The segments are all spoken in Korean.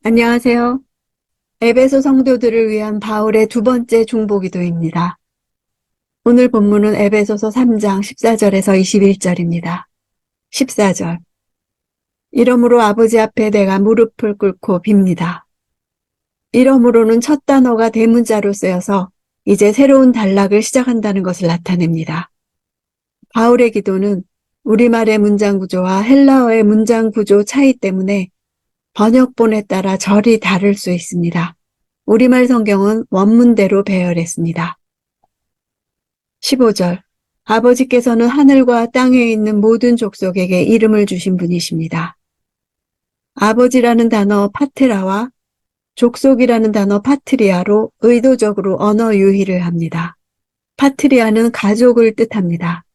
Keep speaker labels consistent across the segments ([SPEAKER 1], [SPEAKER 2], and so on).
[SPEAKER 1] 안녕하세요. 에베소 성도들을 위한 바울의 두 번째 중보기도입니다. 오늘 본문은 에베소서 3장 14절에서 21절입니다. 14절. 이러므로 아버지 앞에 내가 무릎을 꿇고 빕니다. 이러므로는 첫 단어가 대문자로 쓰여서 이제 새로운 단락을 시작한다는 것을 나타냅니다. 바울의 기도는 우리말의 문장 구조와 헬라어의 문장 구조 차이 때문에 번역본에 따라 절이 다를 수 있습니다. 우리말 성경은 원문대로 배열했습니다. 15절. 아버지께서는 하늘과 땅에 있는 모든 족속에게 이름을 주신 분이십니다. 아버지라는 단어 파트라와 족속이라는 단어 파트리아로 의도적으로 언어 유희를 합니다. 파트리아는 가족을 뜻합니다.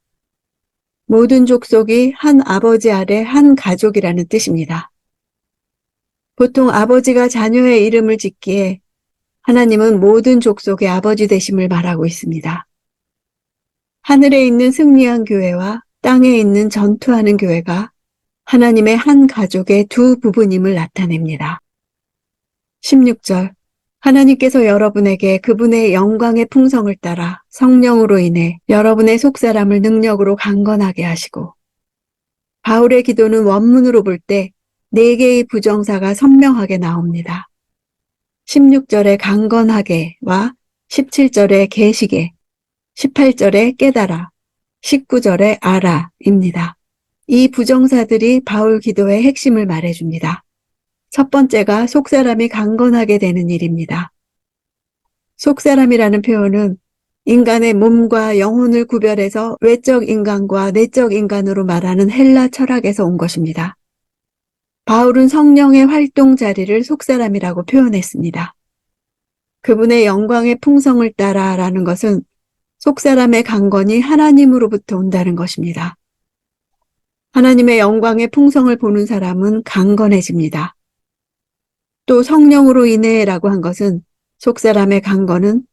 [SPEAKER 1] 모든 족속이 한 아버지 아래 한 가족이라는 뜻입니다. 보통 아버지가 자녀의 이름을 짓기에 하나님은 모든 족속의 아버지 되심을 말하고 있습니다. 하늘에 있는 승리한 교회와 땅에 있는 전투하는 교회가 하나님의 한 가족의 두 부분임을 나타냅니다. 16절. 하나님께서 여러분에게 그분의 영광의 풍성을 따라 성령으로 인해 여러분의 속사람을 능력으로 강건하게 하시고. 바울의 기도는 원문으로 볼 때 4개의 부정사가 선명하게 나옵니다. 16절에 강건하게와 17절에 계시게, 18절에 깨달아, 19절에 알아입니다. 이 부정사들이 바울 기도의 핵심을 말해줍니다. 첫 번째가 속사람이 강건하게 되는 일입니다. 속사람이라는 표현은 인간의 몸과 영혼을 구별해서 외적 인간과 내적 인간으로 말하는 헬라 철학에서 온 것입니다. 바울은 성령의 활동 자리를 속사람이라고 표현했습니다. 그분의 영광의 풍성을 따라라는 것은 속사람의 강건이 하나님으로부터 온다는 것입니다. 하나님의 영광의 풍성을 보는 사람은 강건해집니다. 또 성령으로 인해라고 한 것은 속사람의 강건은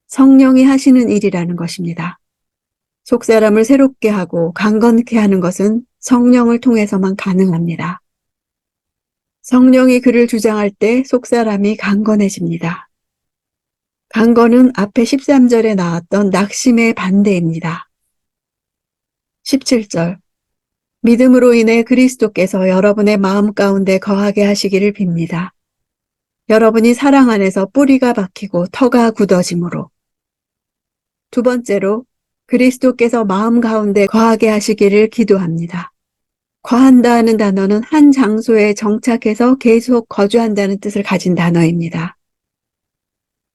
[SPEAKER 1] 성령이 하시는 일이라는 것입니다. 속사람을 새롭게 하고 강건케 하는 것은 성령을 통해서만 가능합니다. 성령이 그를 주장할 때 속사람이 강건해집니다. 강건은 앞에 13절에 나왔던 낙심의 반대입니다. 17절. 믿음으로 인해 그리스도께서 여러분의 마음 가운데 거하게 하시기를 빕니다. 여러분이 사랑 안에서 뿌리가 박히고 터가 굳어짐으로. 두 번째로 그리스도께서 마음 가운데 거하게 하시기를 기도합니다. 거한다 하는 단어는 한 장소에 정착해서 계속 거주한다는 뜻을 가진 단어입니다.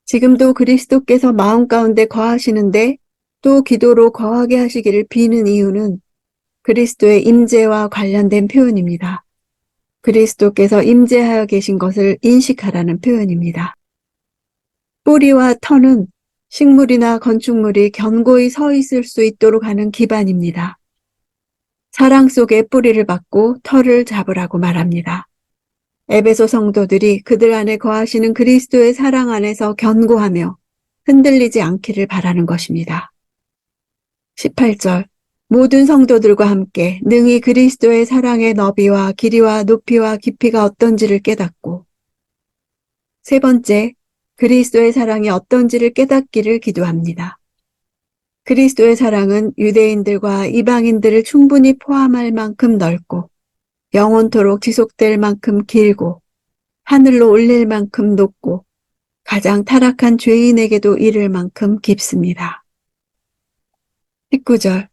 [SPEAKER 1] 지금도 그리스도께서 마음 가운데 거하시는데 또 기도로 거하게 하시기를 비는 이유는 그리스도의 임재와 관련된 표현입니다. 그리스도께서 임재하여 계신 것을 인식하라는 표현입니다. 뿌리와 터는 식물이나 건축물이 견고히 서 있을 수 있도록 하는 기반입니다. 사랑 속에 뿌리를 받고 터를 잡으라고 말합니다. 에베소 성도들이 그들 안에 거하시는 그리스도의 사랑 안에서 견고하며 흔들리지 않기를 바라는 것입니다. 18절. 모든 성도들과 함께 능히 그리스도의 사랑의 너비와 길이와 높이와 깊이가 어떤지를 깨닫고. 세 번째, 그리스도의 사랑이 어떤지를 깨닫기를 기도합니다. 그리스도의 사랑은 유대인들과 이방인들을 충분히 포함할 만큼 넓고 영원토록 지속될 만큼 길고 하늘로 올릴 만큼 높고 가장 타락한 죄인에게도 이를 만큼 깊습니다. 19절.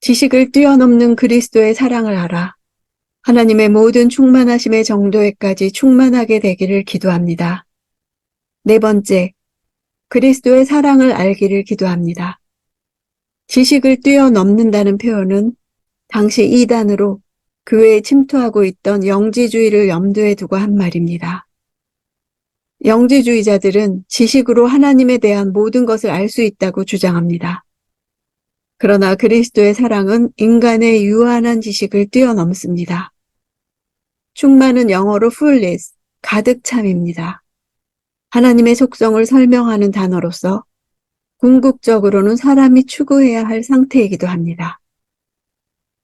[SPEAKER 1] 지식을 뛰어넘는 그리스도의 사랑을 알아 하나님의 모든 충만하심의 정도에까지 충만하게 되기를 기도합니다. 네 번째, 그리스도의 사랑을 알기를 기도합니다. 지식을 뛰어넘는다는 표현은 당시 이단으로 교회에 침투하고 있던 영지주의를 염두에 두고 한 말입니다. 영지주의자들은 지식으로 하나님에 대한 모든 것을 알 수 있다고 주장합니다. 그러나 그리스도의 사랑은 인간의 유한한 지식을 뛰어넘습니다. 충만은 영어로 fullness, 가득 참입니다. 하나님의 속성을 설명하는 단어로서 궁극적으로는 사람이 추구해야 할 상태이기도 합니다.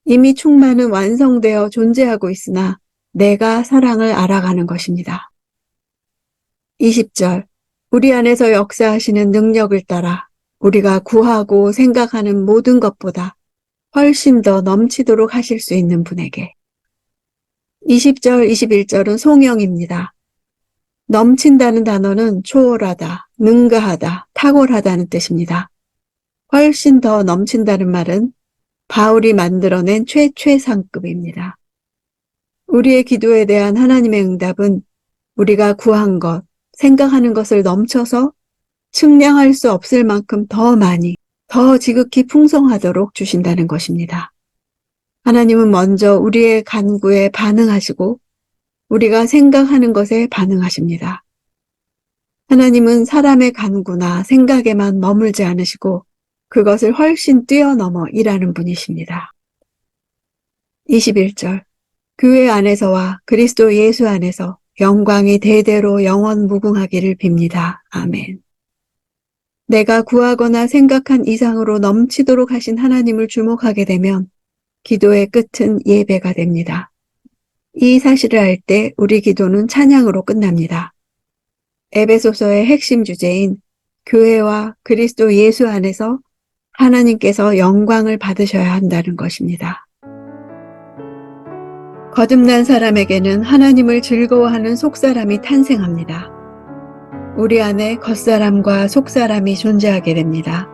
[SPEAKER 1] 이미 충만은 완성되어 존재하고 있으나 내가 사랑을 알아가는 것입니다. 20절. 우리 안에서 역사하시는 능력을 따라 우리가 구하고 생각하는 모든 것보다 훨씬 더 넘치도록 하실 수 있는 분에게. 20절, 21절은 송영입니다. 넘친다는 단어는 초월하다, 능가하다, 탁월하다는 뜻입니다. 훨씬 더 넘친다는 말은 바울이 만들어낸 최상급입니다. 우리의 기도에 대한 하나님의 응답은 우리가 구한 것, 생각하는 것을 넘쳐서 측량할 수 없을 만큼 더 많이, 더 지극히 풍성하도록 주신다는 것입니다. 하나님은 먼저 우리의 간구에 반응하시고 우리가 생각하는 것에 반응하십니다. 하나님은 사람의 간구나 생각에만 머물지 않으시고 그것을 훨씬 뛰어넘어 일하는 분이십니다. 21절. 교회 안에서와 그리스도 예수 안에서 영광이 대대로 영원 무궁하기를 빕니다. 아멘. 내가 구하거나 생각한 이상으로 넘치도록 하신 하나님을 주목하게 되면 기도의 끝은 예배가 됩니다. 이 사실을 알 때 우리 기도는 찬양으로 끝납니다. 에베소서의 핵심 주제인 교회와 그리스도 예수 안에서 하나님께서 영광을 받으셔야 한다는 것입니다. 거듭난 사람에게는 하나님을 즐거워하는 속사람이 탄생합니다. 우리 안에 겉사람과 속사람이 존재하게 됩니다.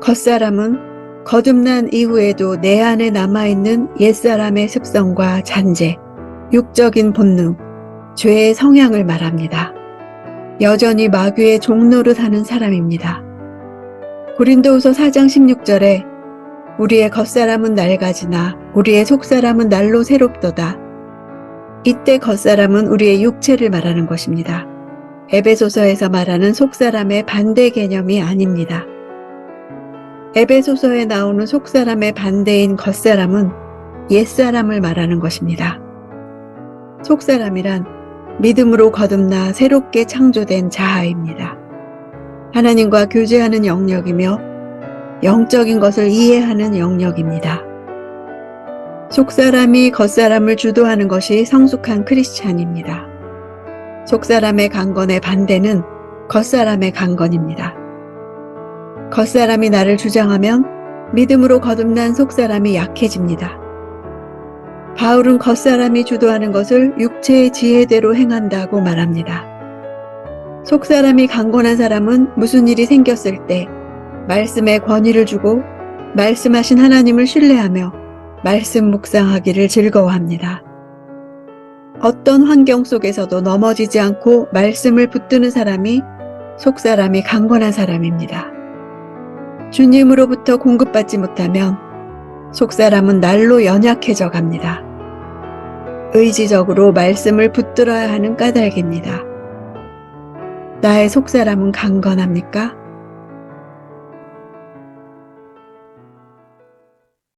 [SPEAKER 1] 겉사람은 거듭난 이후에도 내 안에 남아있는 옛사람의 습성과 잔재, 육적인 본능, 죄의 성향을 말합니다. 여전히 마귀의 종노릇하는 사람입니다. 고린도후서 4장 16절에 우리의 겉사람은 낡아지나 우리의 속사람은 날로 새롭도다. 이때 겉사람은 우리의 육체를 말하는 것입니다. 에베소서에서 말하는 속사람의 반대 개념이 아닙니다. 에베소서에 나오는 속사람의 반대인 겉사람은 옛사람을 말하는 것입니다. 속사람이란 믿음으로 거듭나 새롭게 창조된 자아입니다. 하나님과 교제하는 영역이며 영적인 것을 이해하는 영역입니다. 속사람이 겉사람을 주도하는 것이 성숙한 크리스찬입니다. 속사람의 강건의 반대는 겉사람의 강건입니다. 겉사람이 나를 주장하면 믿음으로 거듭난 속사람이 약해집니다. 바울은 겉사람이 주도하는 것을 육체의 지혜대로 행한다고 말합니다. 속사람이 강건한 사람은 무슨 일이 생겼을 때 말씀에 권위를 주고 말씀하신 하나님을 신뢰하며 말씀 묵상하기를 즐거워합니다. 어떤 환경 속에서도 넘어지지 않고 말씀을 붙드는 사람이 속사람이 강건한 사람입니다. 주님으로부터 공급받지 못하면 속사람은 날로 연약해져 갑니다. 의지적으로 말씀을 붙들어야 하는 까닭입니다. 나의 속사람은 강건합니까?